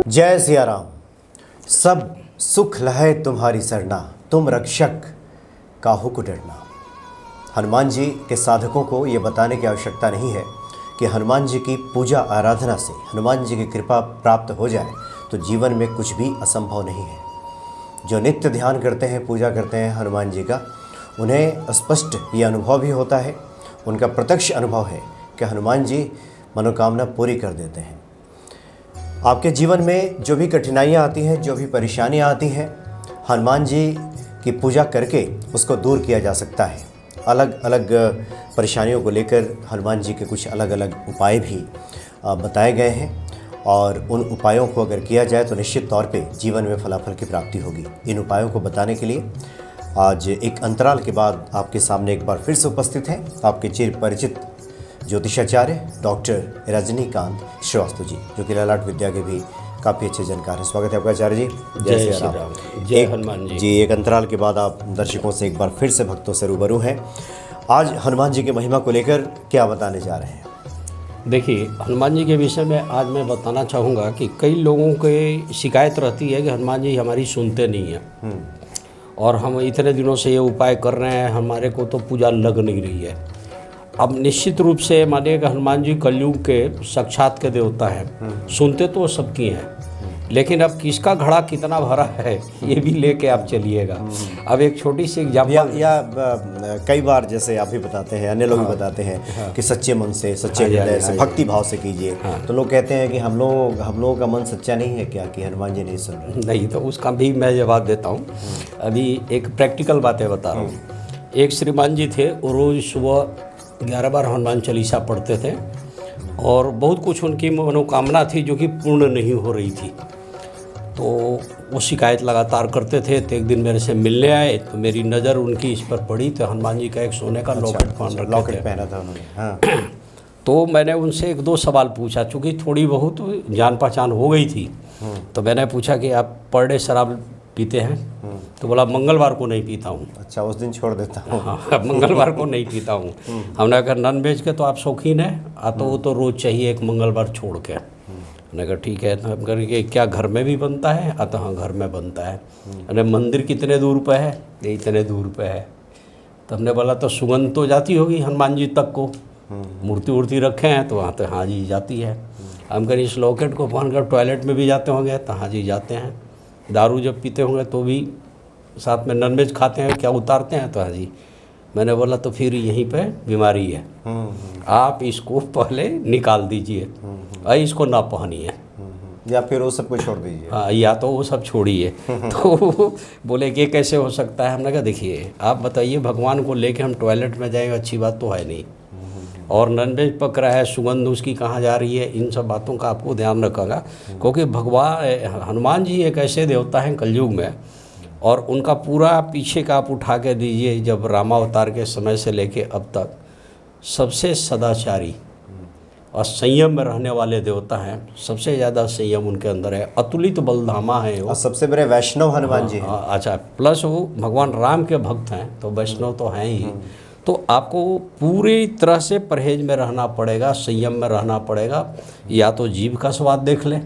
जय सिया राम। सब सुख लहै तुम्हारी सरना, तुम रक्षक काहू को डरना। हनुमान जी के साधकों को ये बताने की आवश्यकता नहीं है कि हनुमान जी की पूजा आराधना से हनुमान जी की कृपा प्राप्त हो जाए तो जीवन में कुछ भी असंभव नहीं है। जो नित्य ध्यान करते हैं, पूजा करते हैं हनुमान जी का, उन्हें स्पष्ट ये अनुभव भी होता है, उनका प्रत्यक्ष अनुभव है कि हनुमान जी मनोकामना पूरी कर देते हैं। आपके जीवन में जो भी कठिनाइयाँ आती हैं, जो भी परेशानियाँ आती हैं, हनुमान जी की पूजा करके उसको दूर किया जा सकता है। अलग अलग परेशानियों को लेकर हनुमान जी के कुछ अलग अलग उपाय भी बताए गए हैं और उन उपायों को अगर किया जाए तो निश्चित तौर पे जीवन में फलाफल की प्राप्ति होगी। इन उपायों को बताने के लिए आज एक अंतराल के बाद आपके सामने एक बार फिर से उपस्थित हैं आपके चिर परिचित ज्योतिषाचार्य डॉक्टर रजनीकांत श्रीवास्तव जी, जो कि ललाट विद्या के भी काफ़ी अच्छे जानकार हैं। स्वागत है आपका आचार्य जी। जय श्री राम। जय हनुमान जी। एक अंतराल के बाद आप दर्शकों से एक बार फिर से भक्तों से रूबरू हैं। आज हनुमान जी की महिमा को लेकर क्या बताने जा रहे हैं? देखिए, हनुमान जी के विषय में आज मैं बताना चाहूँगा कि कई लोगों के शिकायत रहती है कि हनुमान जी हमारी सुनते नहीं हैं और हम इतने दिनों से ये उपाय कर रहे हैं, हमारे को तो पूजा लग नहीं रही है। अब निश्चित रूप से मानिए कि हनुमान जी कलयुग के साक्षात के देवता हैं, सुनते तो सबकी हैं, लेकिन अब किसका घड़ा कितना भरा है ये भी लेके आप चलिएगा। अब एक छोटी सी एग्जाम्पल या कई बार जैसे आप भी बताते हैं, अन्य लोग भी बताते हैं कि सच्चे मन से, सच्चे हृदय से, भक्ति भाव से कीजिए। तो लोग कहते हैं कि हम लोगों का मन सच्चा नहीं है क्या, कि हनुमान जी नहीं सुन रहे? नहीं, तो उसका भी मैं जवाब देता हूँ। अभी एक प्रैक्टिकल बातें बता रहा हूँ। एक श्रीमान जी थे, वो रोज़ सुबह 11 बार हनुमान चालीसा पढ़ते थे और बहुत कुछ उनकी मनोकामना थी जो कि पूर्ण नहीं हो रही थी। तो वो शिकायत लगातार करते थे। तो एक दिन मेरे से मिलने आए तो मेरी नज़र उनकी इस पर पड़ी, तो हनुमान जी का एक सोने का लॉकेट पहना था उन्होंने। हाँ। तो मैंने उनसे एक दो सवाल पूछा, चूँकि थोड़ी बहुत जान पहचान हो गई थी। तो मैंने पूछा कि आप पर डे शराब पीते हैं? तो बोला मंगलवार को नहीं पीता हूँ। अच्छा, उस दिन छोड़ देता हूँ। हाँ, मंगलवार को नहीं पीता हूँ। हमने कहा नॉन वेज के तो आप शौकीन हैं, तो वो तो रोज़ चाहिए एक मंगलवार छोड़ के। मैंने कहा ठीक है। तो हम करेंगे क्या घर में भी बनता है? तो हाँ, घर में बनता है। अरे मंदिर कितने दूर पे है? ये इतने दूर पे है। तो हमने बोला तो सुगंध तो जाती होगी हनुमान जी तक को, मूर्ति वूर्ति रखे हैं तो वहाँ तो हाँ जी जाती है। हम करें इस लॉकेट को पहन कर टॉयलेट में भी जाते होंगे? तो हाँ जी जाते हैं। दारू जब पीते होंगे तो भी साथ में नॉनवेज खाते हैं, क्या उतारते हैं? तो हाँ जी। मैंने बोला तो फिर यहीं पे बीमारी है, आप इसको पहले निकाल दीजिए और इसको ना पहनिए, या फिर वो सब को छोड़ दीजिए। हाँ, या तो वो सब छोड़िए। तो बोले कि कैसे हो सकता है? हमने कहा देखिए, आप बताइए, भगवान को लेके हम टॉयलेट में जाएंगे, अच्छी बात तो है नहीं। और नॉनवेज पक रहा है, सुगंध उसकी कहाँ जा रही है, इन सब बातों का आपको ध्यान रखना, क्योंकि भगवान हनुमान जी एक ऐसे देवता हैं कलयुग में, और उनका पूरा पीछे का आप उठा के दीजिए, जब रामावतार के समय से लेके अब तक सबसे सदाचारी और संयम में रहने वाले देवता हैं। सबसे ज़्यादा संयम उनके अंदर है, अतुलित बलधामा है वो। और सबसे बड़े वैष्णव हनुमान जी हैं। अच्छा, प्लस वो भगवान राम के भक्त हैं, तो वैष्णव तो हैं ही। तो आपको पूरी तरह से परहेज में रहना पड़ेगा, संयम में रहना पड़ेगा। या तो जीव का स्वाद देख लें,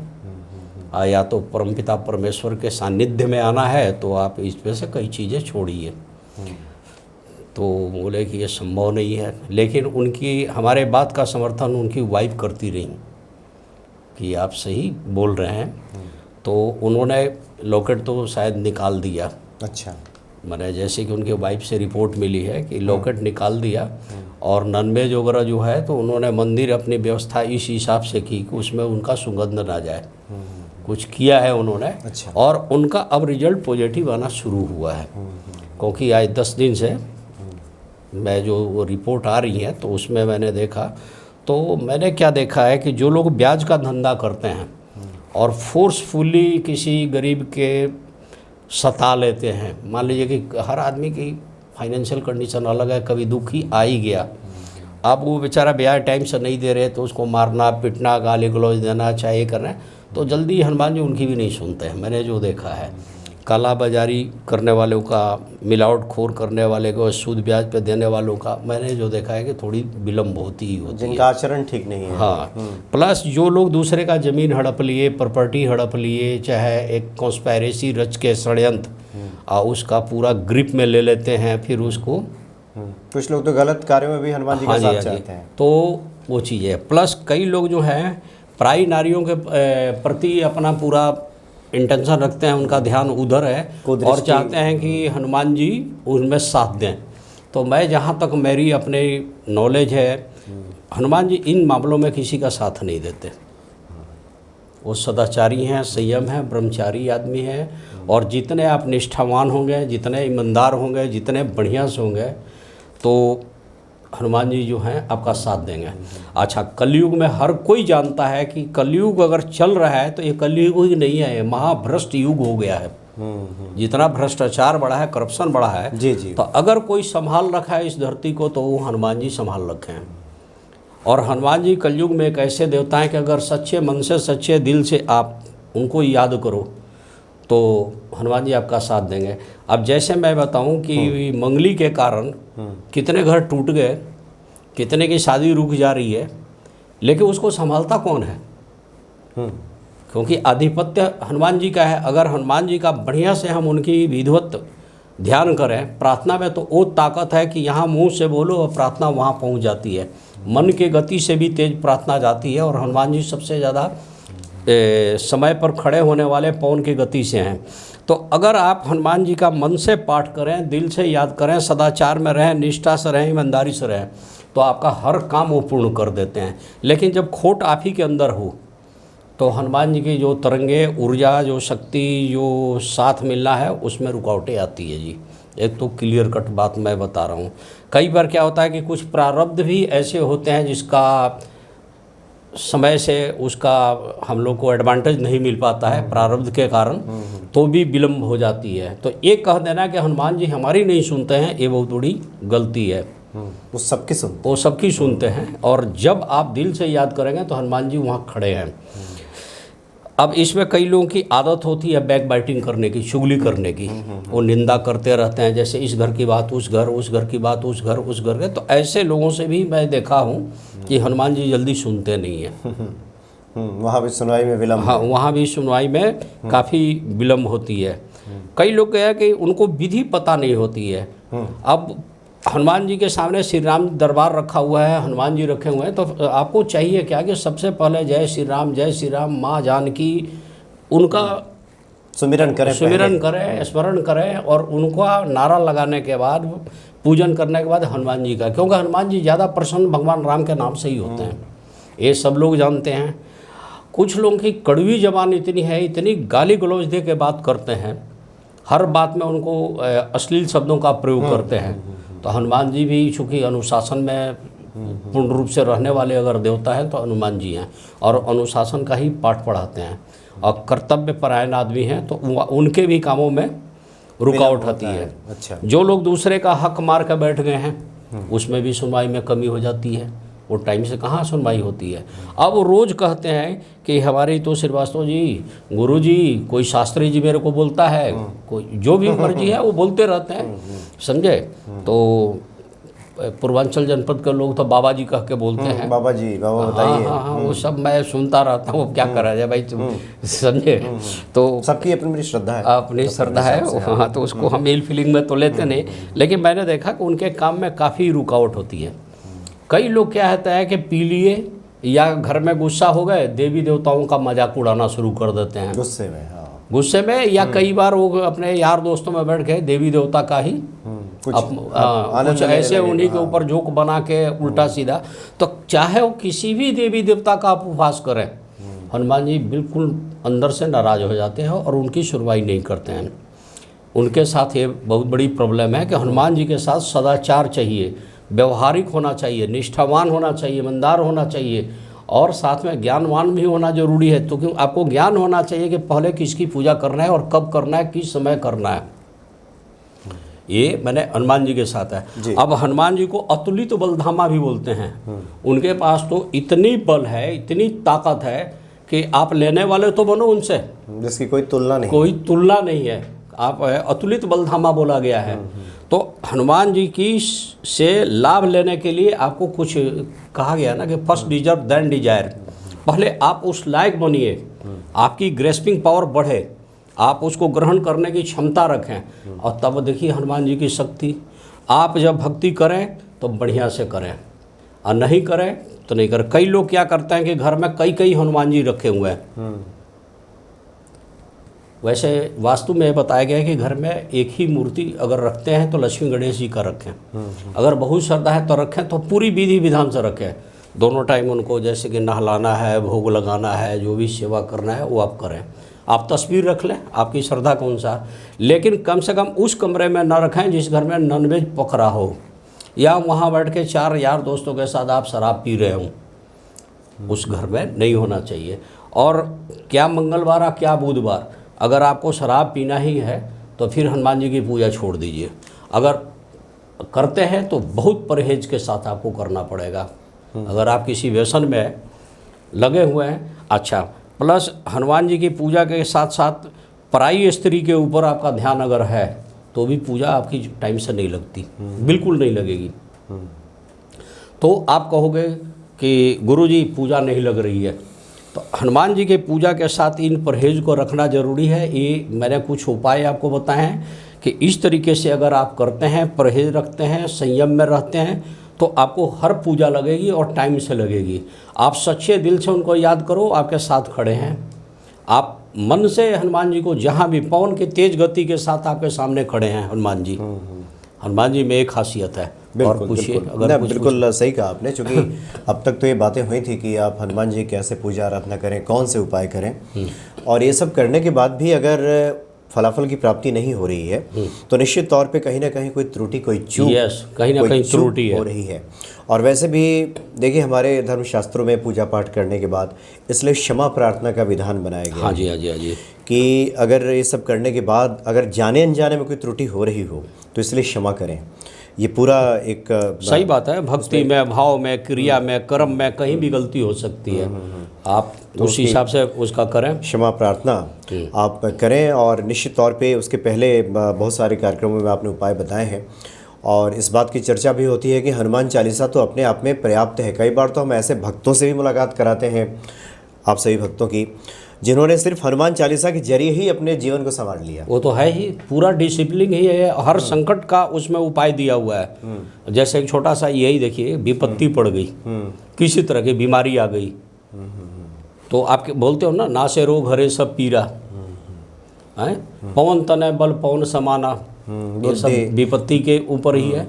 या तो परमपिता परमेश्वर के सानिध्य में आना है, तो आप इसमें से कई चीज़ें छोड़िए। तो बोले कि ये संभव नहीं है, लेकिन उनकी हमारे बात का समर्थन उनकी वाइफ करती रही कि आप सही बोल रहे हैं। तो उन्होंने लॉकेट तो शायद निकाल दिया। अच्छा। मैंने जैसे कि उनके वाइफ से रिपोर्ट मिली है कि लॉकेट निकाल दिया, और नॉनवेज वगैरह जो है तो उन्होंने मंदिर अपनी व्यवस्था इस हिसाब से की कि उसमें उनका सुगंध ना जाए, कुछ किया है उन्होंने। अच्छा। और उनका अब रिजल्ट पॉजिटिव आना शुरू हुआ है, क्योंकि आज 10 दिन से मैं जो वो रिपोर्ट आ रही है तो उसमें मैंने देखा, तो मैंने क्या देखा है कि जो लोग ब्याज का धंधा करते हैं और फोर्सफुली किसी गरीब के सता लेते हैं, मान लीजिए कि हर आदमी की फाइनेंशियल कंडीशन अलग है, कभी दुखी आ ही गया, अब वो बेचारा ब्याज टाइम से नहीं दे रहे तो उसको मारना पीटना, गाली गलौज देना, चाहे ये करना, तो जल्दी हनुमान जी उनकी भी नहीं सुनते हैं, मैंने जो देखा है। काला बाजारी करने वालों का, मिलावट खोर करने वाले को, सूद ब्याज पे देने वालों का मैंने जो देखा है कि थोड़ी विलम्ब होती ही होती है, जिनका आचरण ठीक नहीं है। हाँ। प्लस जो लोग दूसरे का ज़मीन हड़प लिए, प्रॉपर्टी हड़प लिए, चाहे एक कॉन्स्पायरेसी रच के षड्यंत्र उसका पूरा ग्रिप में ले लेते हैं, फिर उसको कुछ लोग तो गलत कार्यों में भी हनुमान जी का साथ चाहते हैं, तो वो चीज़ है। प्लस कई लोग जो हैं पराई नारियों के प्रति अपना पूरा इंटेंशन रखते हैं, उनका ध्यान उधर है और चाहते हैं कि हनुमान जी उनमें साथ दें। तो मैं जहाँ तक मेरी अपने नॉलेज है, हनुमान जी इन मामलों में किसी का साथ नहीं देते। वो सदाचारी हैं, संयम हैं, ब्रह्मचारी आदमी हैं, और जितने आप निष्ठावान होंगे, जितने ईमानदार होंगे, जितने बढ़िया से होंगे, तो हनुमान जी जो हैं आपका साथ देंगे। अच्छा, कलयुग में हर कोई जानता है कि कलयुग अगर चल रहा है तो ये कलयुग ही नहीं है, ये महाभ्रष्ट युग हो गया है। जितना भ्रष्टाचार बढ़ा है, करप्शन बढ़ा है, जी जी, तो अगर कोई संभाल रखा है इस धरती को तो वो हनुमान जी संभाल रखे हैं। और हनुमान जी कलयुग में एक ऐसे देवता हैं कि अगर सच्चे मन से, सच्चे दिल से आप उनको याद करो तो हनुमान जी आपका साथ देंगे। अब जैसे मैं बताऊं कि मंगली के कारण कितने घर टूट गए, कितने की शादी रुक जा रही है, लेकिन उसको संभालता कौन है? क्योंकि आधिपत्य हनुमान जी का है। अगर हनुमान जी का बढ़िया से हम उनकी विधिवत ध्यान करें प्रार्थना में, तो वो ताकत है कि यहाँ मुंह से बोलो और प्रार्थना वहाँ पहुँच जाती है। मन के गति से भी तेज प्रार्थना जाती है, और हनुमान जी सबसे ज़्यादा समय पर खड़े होने वाले पवन की गति से हैं। तो अगर आप हनुमान जी का मन से पाठ करें, दिल से याद करें, सदाचार में रहें, निष्ठा से रहें, ईमानदारी से रहें, तो आपका हर काम वो पूर्ण कर देते हैं। लेकिन जब खोट आप ही के अंदर हो तो हनुमान जी की जो तरंगे, ऊर्जा, जो शक्ति, जो साथ मिलना है, उसमें रुकावटें आती है जी। एक तो क्लियर कट बात मैं बता रहा हूँ। कई बार क्या होता है कि कुछ प्रारब्ध भी ऐसे होते हैं जिसका समय से उसका हम लोग को एडवांटेज नहीं मिल पाता है प्रारब्ध के कारण, तो भी विलम्ब हो जाती है। तो ये कह देना कि हनुमान जी हमारी नहीं सुनते हैं, ये बहुत बड़ी गलती है। वो सबकी सुनते, वो सबकी सुनते हैं, और जब आप दिल से याद करेंगे तो हनुमान जी वहाँ खड़े हैं। अब इसमें कई लोगों की आदत होती है बैक बाइटिंग करने की, चुगली करने की। वो निंदा करते रहते हैं, जैसे इस घर की बात उस घर, उस घर की बात उस घर, उस घर के। तो ऐसे लोगों से भी मैं देखा हूँ कि हनुमान जी जल्दी सुनते नहीं हैं। वहाँ भी सुनवाई में विलम्ब। हाँ, वहाँ भी सुनवाई में काफ़ी विलम्ब होती है। कई लोग क्या है कि उनको विधि पता नहीं होती है। अब हनुमान जी के सामने श्री राम दरबार रखा हुआ है, हनुमान जी रखे हुए हैं, तो आपको चाहिए क्या कि सबसे पहले जय श्री राम, माँ जानकी, उनका सुमिरन करें, स्मरण करें, और उनका नारा लगाने के बाद, पूजन करने के बाद हनुमान जी का, क्योंकि हनुमान जी ज़्यादा प्रसन्न भगवान राम के नाम से ही होते हैं, ये सब लोग जानते हैं। कुछ लोगों की कड़वी जबान इतनी है, इतनी गाली गलौज दे के बात करते हैं, हर बात में उनको अश्लील शब्दों का प्रयोग करते हैं। तो हनुमान जी भी चूँकि अनुशासन में पूर्ण रूप से रहने वाले अगर देवता हैं तो हनुमान जी हैं, और अनुशासन का ही पाठ पढ़ाते हैं, और कर्तव्य परायण आदमी हैं, तो उनके भी कामों में रुकावट आती है। अच्छा, जो लोग दूसरे का हक मार कर बैठ गए हैं उसमें भी सुनवाई में कमी हो जाती है, वो टाइम से कहाँ सुनवाई होती है। अब वो रोज़ कहते हैं कि हमारी तो श्रीवास्तव जी, गुरु जी, कोई शास्त्री जी मेरे को बोलता है, कोई जो भी मर्जी है वो बोलते रहते हैं, समझे। तो पूर्वांचल जनपद के लोग तो बाबा जी कह के बोलते हैं, बाबा जी, बाबा बताइए। हाँ, वो सब मैं सुनता रहता हूँ, क्या करा जाए भाई, तुम समझे। तो सबकी अपनी श्रद्धा है, अपनी श्रद्धा है। हाँ, तो उसको हम इल फीलिंग में तो लेते नहीं, लेकिन मैंने देखा कि उनके काम में काफ़ी रुकावट होती है। कई लोग क्या होता है कि पी लिए या घर में गुस्सा हो गए, देवी देवताओं का मजाक उड़ाना शुरू कर देते हैं गुस्से में। हाँ, गुस्से में, या कई बार वो अपने यार दोस्तों में बैठ के देवी देवता का ही कुछ ऐसे उन्हीं के ऊपर जोक बना के उल्टा सीधा। तो चाहे वो किसी भी देवी देवता का आप उपवास करें, हनुमान जी बिल्कुल अंदर से नाराज हो जाते हैं और उनकी सुनवाई नहीं करते हैं। उनके साथ ये बहुत बड़ी प्रॉब्लम है कि हनुमान जी के साथ सदाचार चाहिए, व्यवहारिक होना चाहिए, निष्ठावान होना चाहिए, ईमानदार होना चाहिए, और साथ में ज्ञानवान भी होना जरूरी है। तो क्यों आपको ज्ञान होना चाहिए कि पहले किसकी पूजा करना है और कब करना है, किस समय करना है। ये मैंने हनुमान जी के साथ है। अब हनुमान जी को अतुलित बलधामा भी बोलते हैं। उनके पास तो इतनी बल है, इतनी ताकत है कि आप लेने वाले तो बनो उनसे, जिसकी कोई तुलना नहीं, कोई तुलना नहीं है। आप अतुलित बलधामा बोला गया है। तो हनुमान जी की से लाभ लेने के लिए आपको कुछ कहा गया ना कि फर्स्ट डिजर्व देन डिजायर, पहले आप उस लायक बनिए, आपकी ग्रेस्पिंग पावर बढ़े, आप उसको ग्रहण करने की क्षमता रखें, और तब देखिए हनुमान जी की शक्ति। आप जब भक्ति करें तो बढ़िया से करें, और नहीं करें तो नहीं करें। कई लोग क्या करते हैं कि घर में कई कई हनुमान जी रखे हुए हैं। वैसे वास्तु में बताया गया है कि घर में एक ही मूर्ति अगर रखते हैं तो लक्ष्मी गणेश जी का रखें, अगर बहुत श्रद्धा है तो रखें, तो पूरी विधि विधान से रखें। दोनों टाइम उनको जैसे कि नहलाना है, भोग लगाना है, जो भी सेवा करना है वो आप करें। आप तस्वीर रख लें, आपकी श्रद्धा कौन सा, लेकिन कम से कम उस कमरे में ना रखें जिस घर में नॉनवेज पक रहा हो, या वहाँ बैठ के 4 यार दोस्तों के साथ आप शराब पी रहे हों, उस घर में नहीं होना चाहिए। और क्या मंगलवार क्या बुधवार, अगर आपको शराब पीना ही है तो फिर हनुमान जी की पूजा छोड़ दीजिए। अगर करते हैं तो बहुत परहेज के साथ आपको करना पड़ेगा। अगर आप किसी व्यसन में लगे हुए हैं, अच्छा, प्लस हनुमान जी की पूजा के साथ साथ पराई स्त्री के ऊपर आपका ध्यान अगर है तो भी पूजा आपकी टाइम से नहीं लगती, बिल्कुल नहीं लगेगी। तो आप कहोगे कि गुरुजी पूजा नहीं लग रही है, तो हनुमान जी के पूजा के साथ इन परहेज को रखना जरूरी है। ये मैंने कुछ उपाय आपको बताए हैं कि इस तरीके से अगर आप करते हैं, परहेज रखते हैं, संयम में रहते हैं, तो आपको हर पूजा लगेगी और टाइम से लगेगी। आप सच्चे दिल से उनको याद करो, आपके साथ खड़े हैं। आप मन से हनुमान जी को, जहाँ भी पवन की तेज गति के साथ आपके सामने खड़े हैं हनुमान जी। हनुमान जी में एक खासियत है। और पूछिए अगर कुछ बिल्कुल सही कहा आपने, क्योंकि अब तक तो ये बातें हुई थी कि आप हनुमान जी कैसे पूजा आराधना करें, कौन से उपाय करें, और ये सब करने के बाद भी अगर फलाफल की प्राप्ति नहीं हो रही है तो निश्चित तौर पे कहीं ना कहीं कोई त्रुटि, कोई चूक, कहीं ना कहीं त्रुटि हो रही है। और वैसे भी देखिए हमारे धर्मशास्त्रों में पूजा पाठ करने के बाद इसलिए क्षमा प्रार्थना का विधान बनाया गया। हाँ जी, हाँ जी, हाँ जी, कि अगर ये सब करने के बाद अगर जाने अनजाने में कोई त्रुटि हो रही हो तो इसलिए क्षमा करें। ये पूरा एक सही बात है। भक्ति में, भाव में, क्रिया में, कर्म में कहीं भी गलती हो सकती है। आप तो उस हिसाब से उसका करें, क्षमा प्रार्थना आप करें। और निश्चित तौर पे उसके पहले बहुत सारे कार्यक्रमों में आपने उपाय बताए हैं, और इस बात की चर्चा भी होती है कि हनुमान चालीसा तो अपने आप में पर्याप्त है। कई बार तो हम ऐसे भक्तों से भी मुलाकात कराते हैं, आप सभी भक्तों की, जिन्होंने सिर्फ हनुमान चालीसा के जरिए ही अपने जीवन को संवार लिया। वो तो है ही, पूरा डिसिप्लिन ही है, हर संकट का उसमें उपाय दिया हुआ है। जैसे एक छोटा सा यही देखिए, विपत्ति पड़ गई, किसी तरह की बीमारी आ गई, तो आप बोलते हो ना से रोग हरे सब पीरा, है पवन तनय बल पवन समाना, ये सब विपत्ति के ऊपर ही है।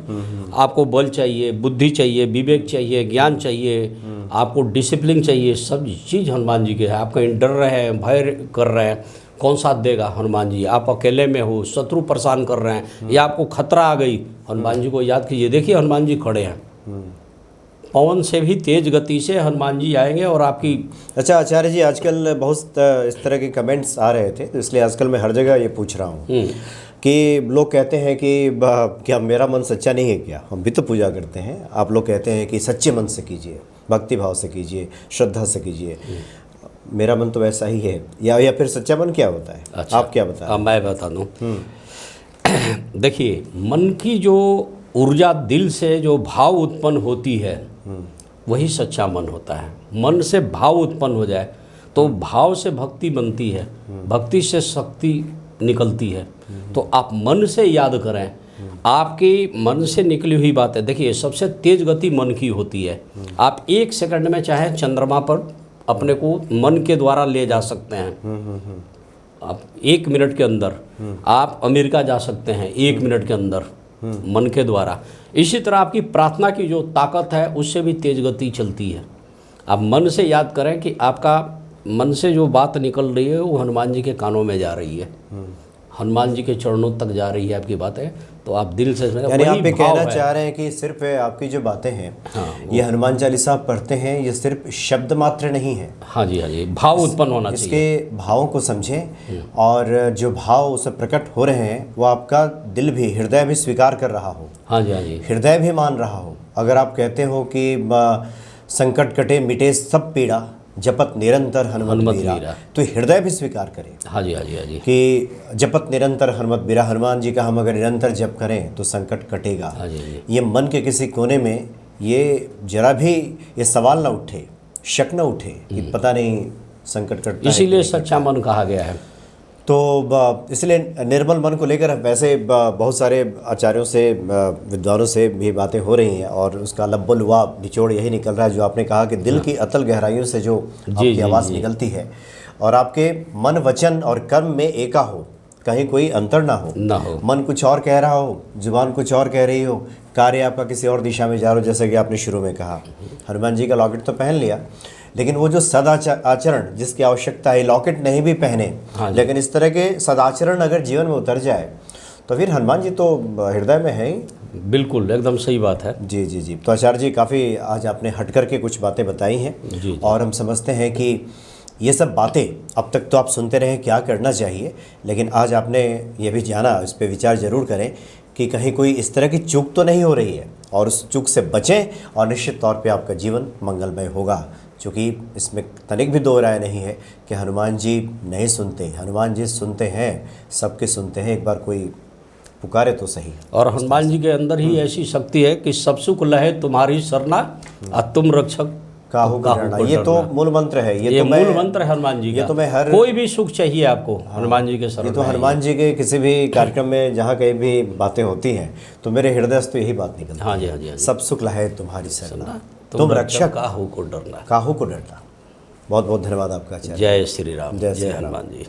आपको बल चाहिए, बुद्धि चाहिए, विवेक चाहिए, ज्ञान चाहिए, आपको डिसिप्लिन चाहिए, सब चीज़ हनुमान जी के है। आप कहीं डर रहे हैं, भय कर रहे हैं, कौन साथ देगा? हनुमान जी। आप अकेले में हो, शत्रु परेशान कर रहे हैं, या आपको खतरा आ गई, हनुमान जी को याद कीजिए। देखिए हनुमान जी खड़े हैं, पवन से भी तेज गति से हनुमान जी आएंगे और आपकी। अच्छा आचार्य जी, आजकल बहुत इस तरह के कमेंट्स आ रहे थे, तो इसलिए आजकल मैं हर जगह ये पूछ रहा हूँ कि लोग कहते हैं कि क्या मेरा मन सच्चा नहीं है क्या? हम भी तो पूजा करते हैं। आप लोग कहते हैं कि सच्चे मन से कीजिए, भक्ति भाव से कीजिए, श्रद्धा से कीजिए। मेरा मन तो वैसा ही है, या फिर सच्चा मन क्या होता है? अच्छा, आप क्या बताएं? मैं बता दूँ। देखिए, मन की जो ऊर्जा, दिल से जो भाव उत्पन्न होती है, वही सच्चा मन होता है। मन से भाव उत्पन्न हो जाए तो भाव से भक्ति बनती है, भक्ति से शक्ति निकलती है। तो आप मन से याद करें, आपकी मन से निकली हुई बात है। देखिए, सबसे तेज गति मन की होती है। आप 1 सेकंड में चाहे चंद्रमा पर अपने को मन के द्वारा ले जा सकते हैं। आप 1 मिनट के अंदर आप अमेरिका जा सकते हैं, 1 मिनट के अंदर मन के द्वारा। इसी तरह आपकी प्रार्थना की जो ताकत है, उससे भी तेज गति चलती है। आप मन से याद करें कि आपका मन से जो बात निकल रही है वो हनुमान जी के कानों में जा रही है, हनुमान जी के चरणों तक जा रही है आपकी बातें। तो आप दिल से, यानी आप ये कहना चाह रहे हैं कि सिर्फ आपकी जो बातें हैं, ये हनुमान चालीसा पढ़ते हैं, ये सिर्फ शब्द मात्र नहीं है। हाँ जी, हाँ जी, भाव उत्पन्न होना चाहिए। इसके भावों को समझें, और जो भाव उससे प्रकट हो रहे हैं वो आपका दिल भी, हृदय भी स्वीकार कर रहा हो। हाँ जी, हाँ जी, हृदय भी मान रहा हो। अगर आप कहते हो कि संकट कटे मिटे सब पीड़ा, जपत निरंतर हनुमत बीरा, तो हृदय भी स्वीकार करे हाँ जी हाँ जी हाँ जी कि जपत निरंतर हनुमत बीरा, हनुमान जी का हम अगर निरंतर जप करें तो संकट कटेगा। हाँ जी हाँ जी। ये मन के किसी कोने में ये जरा भी ये सवाल ना उठे, शक न उठे कि पता नहीं संकट कटता है। इसीलिए सच्चा मन कहा गया है। तो इसलिए निर्मल मन को लेकर वैसे बहुत सारे आचार्यों से विद्वानों से भी बातें हो रही हैं और उसका लब्बुल हुआ निचोड़ यही निकल रहा है जो आपने कहा कि दिल की अतल गहराइयों से जो आपकी आवाज़ निकलती है और आपके मन वचन और कर्म में एका हो, कहीं कोई अंतर ना हो। मन कुछ और कह रहा हो, जुबान कुछ और कह रही हो, कार्य आपका किसी और दिशा में जा रहा हो, जैसे कि आपने शुरू में कहा। हनुमान जी का लॉकेट तो पहन लिया, लेकिन वो जो सदाचरण जिसकी आवश्यकता है, लॉकेट नहीं भी पहने लेकिन इस तरह के सदाचरण अगर जीवन में उतर जाए तो फिर हनुमान जी तो हृदय में है ही। बिल्कुल एकदम सही बात है। जी जी जी। तो आचार्य जी काफ़ी आज आपने हट कर के कुछ बातें बताई हैं जी। और हम समझते हैं कि ये सब बातें अब तक तो आप सुनते रहे क्या करना चाहिए, लेकिन आज आपने ये भी जाना, इस पर विचार ज़रूर करें कि कहीं कोई इस तरह की चूक तो नहीं हो रही है और उस चूक से बचें और निश्चित तौर पे आपका जीवन मंगलमय होगा। क्योंकि इसमें तनिक भी दो राय नहीं है कि हनुमान जी नहीं सुनते, हनुमान जी सुनते हैं, सबके सुनते हैं, एक बार कोई पुकारे तो सही। और हनुमान जी के अंदर ही ऐसी शक्ति है कि सब सुख लहे तुम्हारी सरना और तुम रक्षक काहू को डरना। ये तो मूल मंत्र है, ये तो मूल मंत्र है हनुमान जी का। ये तो मैं हर कोई भी सुख चाहिए आपको हनुमान जी के शरण। ये तो हनुमान जी के किसी भी कार्यक्रम में जहाँ कहीं भी बातें होती हैं तो मेरे हृदय से तो यही बात निकलती है। हाँ जी हाँ जी। सब सुख लहे तुम्हारी सरना, तुम रक्षक काहू को डरना। काहू को डरना। बहुत बहुत धन्यवाद आपका आचार्य। जय श्री राम, जय जय हनुमान जी।